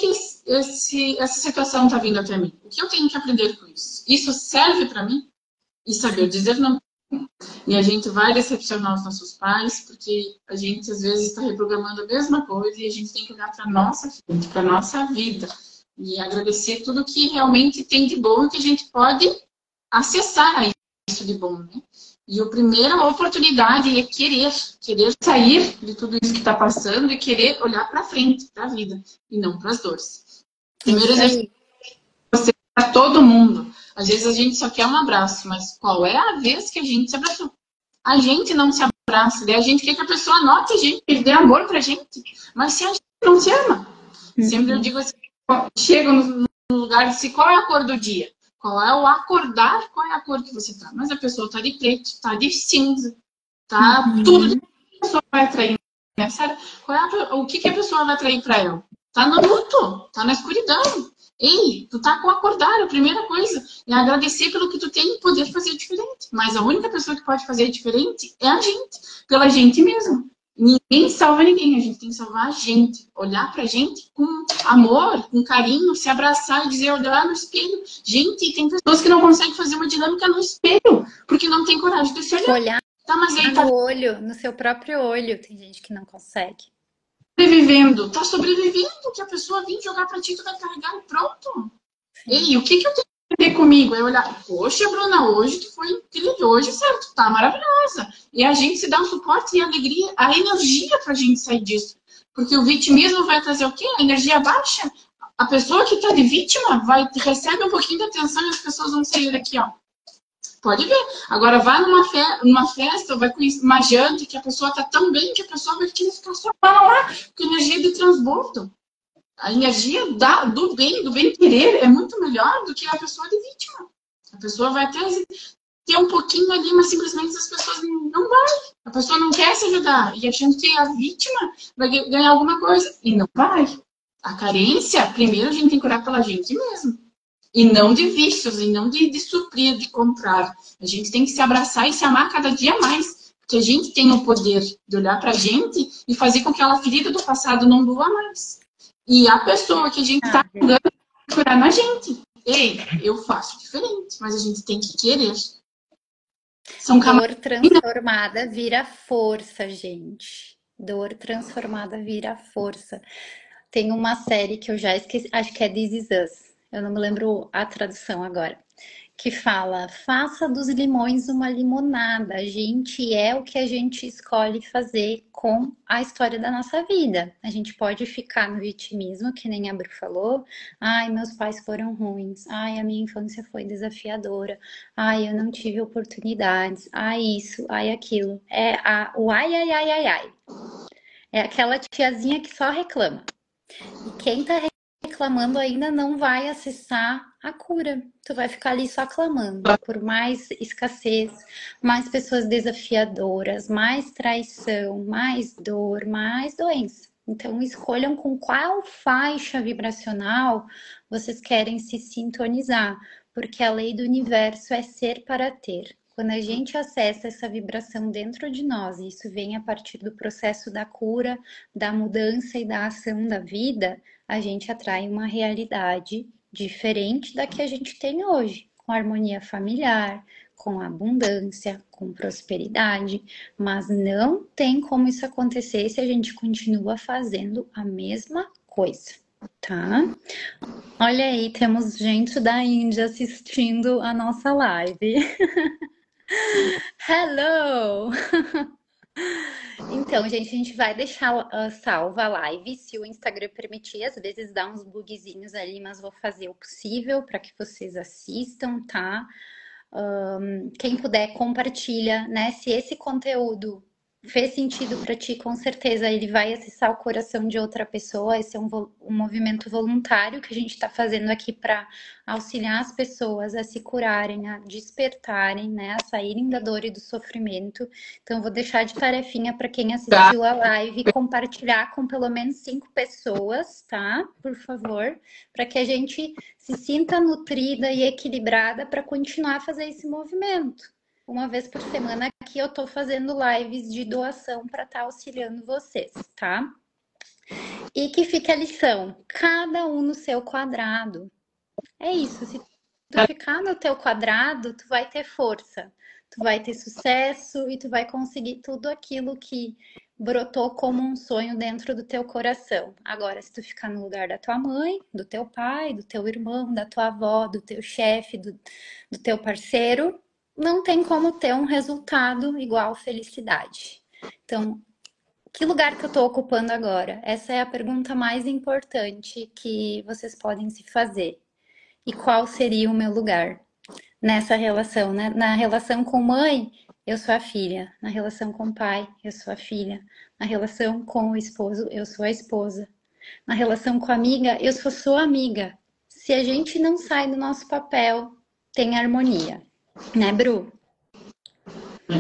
essa situação está vindo até mim? O que eu tenho que aprender com isso? Isso serve para mim? E saber dizer não. E a gente vai decepcionar os nossos pais, porque a gente às vezes está reprogramando a mesma coisa e a gente tem que olhar para a nossa frente, para a nossa vida. E agradecer tudo que realmente tem de bom e que a gente pode acessar isso de bom, né? E a primeira oportunidade é querer sair de tudo isso que está passando e querer olhar para frente, para a vida, e não para as dores. Primeiro exercício para todo mundo. Às vezes a gente só quer um abraço, mas qual é a vez que a gente se abraçou? A gente não se abraça, daí a gente quer que a pessoa note a gente, que dê amor pra gente. Mas se a gente não se ama, sempre eu digo assim, chego no lugar e digo assim, qual é a cor do dia? Qual é o acordar? Qual é a cor que você tá? Mas a pessoa tá de preto, tá de cinza, tá tudo de que a pessoa vai atrair, né? Sabe? O que a pessoa vai atrair pra ela? Tá no luto, tá na escuridão. Ei, tu tá com acordar, a primeira coisa é agradecer pelo que tu tem e poder fazer diferente. Mas a única pessoa que pode fazer diferente é a gente, pela gente mesmo. Ninguém salva ninguém, a gente tem que salvar a gente. Olhar pra gente com amor, com carinho, se abraçar e dizer, olhar no espelho. Gente, tem pessoas que não conseguem fazer uma dinâmica no espelho, porque não tem coragem de se olhar. Olhar tá, mas aí tá no olho, no seu próprio olho, tem gente que não consegue. tá sobrevivendo, que a pessoa vem jogar pra ti, tu vai carregar e pronto. Sim. Ei, o que eu tenho que ver comigo? É olhar, poxa, Bruna, hoje tu foi incrível, hoje, certo, tá maravilhosa. E a gente se dá um suporte e alegria, a energia pra gente sair disso. Porque o vitimismo vai trazer o quê? A energia baixa. A pessoa que tá de vítima recebe um pouquinho de atenção e as pessoas vão sair daqui, ó. Pode ver. Agora vai numa festa, vai com uma janta que a pessoa tá tão bem que a pessoa vai querer ficar só lá, com energia de transbordo. A energia do bem querer é muito melhor do que a pessoa de vítima. A pessoa vai ter um pouquinho ali, mas simplesmente as pessoas não vai. A pessoa não quer se ajudar e achando que a vítima vai ganhar alguma coisa. E não vai. A carência, primeiro a gente tem que curar pela gente mesmo. E não de vícios, e não de suprir, de comprar. A gente tem que se abraçar e se amar cada dia mais. Porque a gente tem o poder de olhar pra gente e fazer com que aquela ferida do passado não doa mais. E a pessoa que a gente tá jogando curar na gente. Ei, eu faço diferente, mas a gente tem que querer. Dor transformada vira força, gente. Dor transformada vira força. tem uma série que eu já esqueci, acho que é This Is Us. Eu não me lembro a tradução agora. Que fala, faça dos limões uma limonada. A gente é o que a gente escolhe fazer com a história da nossa vida. A gente pode ficar no vitimismo, que nem a Bru falou. Ai, meus pais foram ruins. Ai, a minha infância foi desafiadora. Ai, eu não tive oportunidades. Ai, isso, ai, aquilo. O ai, ai, ai, ai, ai. É aquela tiazinha que só reclama. E quem tá reclamando ainda não vai acessar a cura. Tu vai ficar ali só clamando por mais escassez, mais pessoas desafiadoras, mais traição, mais dor, mais doença. Então escolham com qual faixa vibracional vocês querem se sintonizar, porque a lei do universo é ser para ter. Quando a gente acessa essa vibração dentro de nós, e isso vem a partir do processo da cura, da mudança e da ação da vida, a gente atrai uma realidade diferente da que a gente tem hoje, com harmonia familiar, com abundância, com prosperidade, mas não tem como isso acontecer se a gente continua fazendo a mesma coisa, tá? Olha aí, temos gente da Índia assistindo a nossa live. Hello! Então, gente, a gente vai deixar salva a live, se o Instagram permitir. Às vezes dá uns bugzinhos ali, mas vou fazer o possível para que vocês assistam, tá? Quem puder, compartilha, né? Se esse conteúdo fez sentido para ti, com certeza ele vai acessar o coração de outra pessoa. Esse é um movimento voluntário que a gente está fazendo aqui para auxiliar as pessoas a se curarem, a despertarem, né, a saírem da dor e do sofrimento. Então, vou deixar de tarefinha para quem assistiu a live compartilhar com pelo menos 5 pessoas, tá? Por favor, para que a gente se sinta nutrida e equilibrada para continuar a fazer esse movimento. Uma vez por semana aqui eu tô fazendo lives de doação para estar auxiliando vocês, tá? E que fique a lição, cada um no seu quadrado. É isso, se tu ficar no teu quadrado, tu vai ter força, tu vai ter sucesso e tu vai conseguir tudo aquilo que brotou como um sonho dentro do teu coração. Agora, se tu ficar no lugar da tua mãe, do teu pai, do teu irmão, da tua avó, do teu chefe, do teu parceiro, não tem como ter um resultado igual felicidade. Então, que lugar que eu estou ocupando agora? Essa é a pergunta mais importante que vocês podem se fazer. E qual seria o meu lugar nessa relação, né? Na relação com mãe, eu sou a filha. Na relação com o pai, eu sou a filha. Na relação com o esposo, eu sou a esposa. Na relação com a amiga, eu sou sua amiga. Se a gente não sai do nosso papel, tem harmonia. Né, Bru? A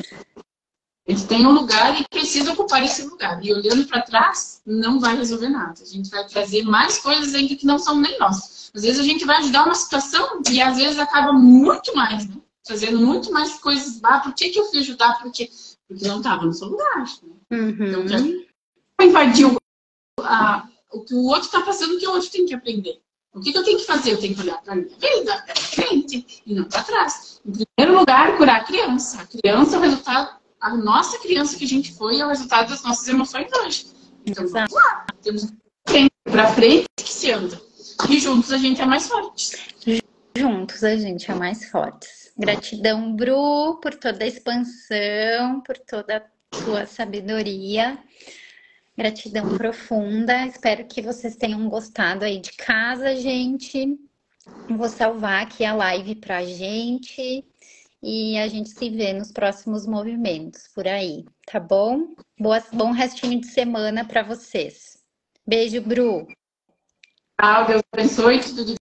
gente tem um lugar e precisa ocupar esse lugar. E olhando para trás, não vai resolver nada. A gente vai trazer mais coisas ainda que não são nem nossas. Às vezes a gente vai ajudar uma situação e às vezes acaba muito mais, né? Trazendo muito mais coisas. Ah, por que eu fui ajudar? Porque não estava no seu lugar. Né? Uhum. Então, invadir o que o outro está passando, o que o outro tem que aprender. O que eu tenho que fazer? Eu tenho que olhar para a minha vida, para frente, e não para trás. Em primeiro lugar, curar a criança. A criança é o resultado, a nossa criança que a gente foi é o resultado das nossas emoções hoje. Então, vamos lá. Temos para frente que se anda. E juntos a gente é mais forte. Juntos a gente é mais fortes. Gratidão, Bru, por toda a expansão, por toda a tua sabedoria. Gratidão profunda. Espero que vocês tenham gostado aí de casa, gente. Vou salvar aqui a live pra gente. E a gente se vê nos próximos movimentos por aí, tá bom? Bom restinho de semana para vocês. Beijo, Bru. Deus abençoe, tudo de